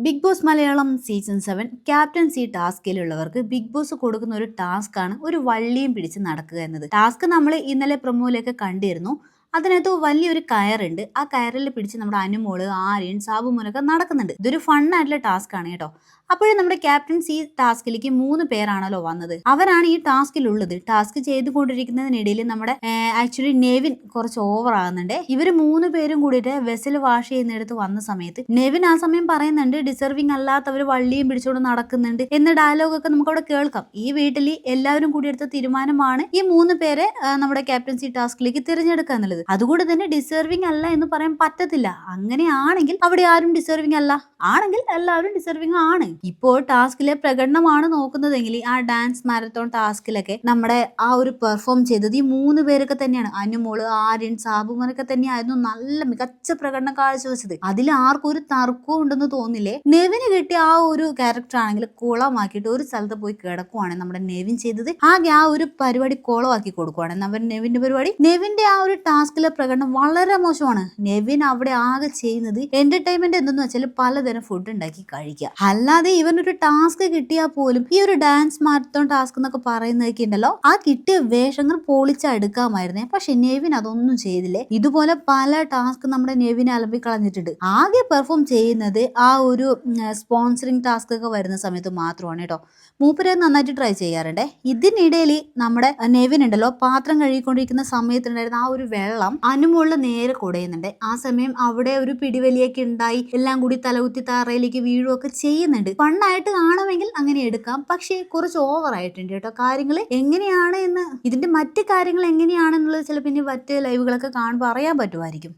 Big boss Malayalam season 7 captaincy ടാസ്കിലുള്ളവർക്ക് big boss കൊടുക്കുന്ന ഒരു ടാസ്ക് ആണ് ഒരു വള്ളിയും പിടിച്ച് നടക്കുക എന്നത്. ടാസ്ക് നമ്മൾ ഇന്നലെ പ്രൊമോയിലൊക്കെ കണ്ടിരുന്നു. അതിനകത്ത് വലിയൊരു കയറുണ്ട്. ആ കയറിൽ പിടിച്ച് നമ്മുടെ അനുമോള്, ആര്യൻ, സാബുമോനൊക്കെ നടക്കുന്നുണ്ട്. ഇതൊരു ഫണ്ണായിട്ടുള്ള ടാസ്ക് ആണ് കേട്ടോ. അപ്പോഴും നമ്മുടെ ക്യാപ്റ്റൻസി ടാസ്കിലേക്ക് 3 പേരാണല്ലോ വന്നത്. അവരാണ് ഈ ടാസ്കിലുള്ളത്. ടാസ്ക് ചെയ്തുകൊണ്ടിരിക്കുന്നതിനിടയിൽ നമ്മുടെ ആക്ച്വലി നെവിൻ കുറച്ച് ഓവർ ആകുന്നുണ്ട്. ഇവർ 3 പേരും കൂടിയിട്ട് വെസൽ വാഷ് ചെയ്യുന്നിടത്ത് വന്ന സമയത്ത് നെവിൻ ആ സമയം പറയുന്നുണ്ട് ഡിസർവിങ് അല്ലാത്തവർ വള്ളിയും പിടിച്ചുകൊണ്ട് നടക്കുന്നുണ്ട് എന്ന ഡയലോഗൊക്കെ നമുക്ക് അവിടെ കേൾക്കാം. ഈ വീട്ടിൽ എല്ലാവരും കൂടി എടുത്ത തീരുമാനമാണ് ഈ 3 പേരെ നമ്മുടെ ക്യാപ്റ്റൻസി ടാസ്കിലേക്ക് തിരഞ്ഞെടുക്കുക എന്നുള്ളത്. അതുകൊണ്ട് തന്നെ ഡിസർവിങ് അല്ല എന്ന് പറയാൻ പറ്റത്തില്ല. അങ്ങനെയാണെങ്കിൽ അവിടെ ആരും ഡിസർവിങ് അല്ല, ആണെങ്കിൽ എല്ലാവരും ഡിസർവിങ് ആണ്. ഇപ്പോൾ ടാസ്കിലെ പ്രകടനമാണ് നോക്കുന്നതെങ്കിൽ ആ ഡാൻസ് മാരത്തോൺ ടാസ്കിലൊക്കെ നമ്മുടെ ആ ഒരു പെർഫോം ചെയ്തത് ഈ 3 പേരൊക്കെ തന്നെയാണ്. അനുമോള്, ആര്യൻ, സാബുമോനൊക്കെ തന്നെയായിരുന്നു നല്ല മികച്ച പ്രകടനം കാഴ്ചവെച്ചത്. അതിൽ ആർക്കും ഒരു തർക്കവും ഉണ്ടെന്ന് തോന്നില്ലേ. നെവിന് കിട്ടിയ ആ ഒരു ക്യാരക്ടർ ആണെങ്കിൽ കുളമാക്കിയിട്ട് ഒരു സ്ഥലത്ത് പോയി കിടക്കുവാണ് നമ്മുടെ നെവിൻ ചെയ്തത്. ആകെ ആ ഒരു പരിപാടി കുളമാക്കി കൊടുക്കുവാണ് നമ്മുടെ നെവിന്റെ പരിപാടി. നെവിന്റെ ആ ഒരു ടാസ്കിലെ പ്രകടനം വളരെ മോശമാണ്. നെവിൻ അവിടെ ആകെ ചെയ്യുന്നത് എന്റർടൈൻമെന്റ് എന്തെന്ന് വെച്ചാൽ പലതരം ഫുഡ് ഉണ്ടാക്കി കഴിക്കുക. അല്ലാതെ ഇവനൊരു ടാസ്ക് കിട്ടിയാൽ പോലും ഈ ഒരു ഡാൻസ് മാരത്തോൺ ടാസ്ക് എന്നൊക്കെ പറയുന്നതൊക്കെ ഉണ്ടല്ലോ, ആ കിട്ടിയ വേഷങ്ങൾ പൊളിച്ചെടുക്കാമായിരുന്നേ. പക്ഷെ നെവിൻ അതൊന്നും ചെയ്തില്ലേ. ഇതുപോലെ പല ടാസ്ക് നമ്മുടെ നെവിനെ അലമ്പിക്കളഞ്ഞിട്ടുണ്ട്. ആകെ പെർഫോം ചെയ്യുന്നത് ആ ഒരു സ്പോൺസറിങ് ടാസ്ക് ഒക്കെ വരുന്ന സമയത്ത് മാത്രമാണ് കേട്ടോ. മൂപ്പരെ നന്നായിട്ട് ട്രൈ ചെയ്യാറുണ്ട്. ഇതിനിടയിൽ നമ്മുടെ നെവിൻ ഉണ്ടല്ലോ, പാത്രം കഴുകിക്കൊണ്ടിരിക്കുന്ന സമയത്തുണ്ടായിരുന്ന ആ ഒരു വെള്ളം അനുമോളിൽ നേരെ കുടയുന്നുണ്ട്. ആ സമയം അവിടെ ഒരു പിടിവലിയൊക്കെ ഉണ്ടായി, എല്ലാം കൂടി തലകുത്തി താറയിലേക്ക് വീഴുകയൊക്കെ ചെയ്യുന്നുണ്ട്. ഫണ്ണായിട്ട് കാണുമെങ്കിൽ അങ്ങനെ എടുക്കാം. പക്ഷേ കുറച്ച് ഓവർ ആയിട്ടുണ്ട് കേട്ടോ. കാര്യങ്ങൾ എങ്ങനെയാണ് എന്ന്, ഇതിന്റെ മറ്റു കാര്യങ്ങൾ എങ്ങനെയാണെന്നുള്ളത് ചിലപ്പോൾ ഇനി മറ്റ് ലൈവുകളൊക്കെ കാണുമ്പോൾ അറിയാൻ പറ്റുമായിരിക്കും.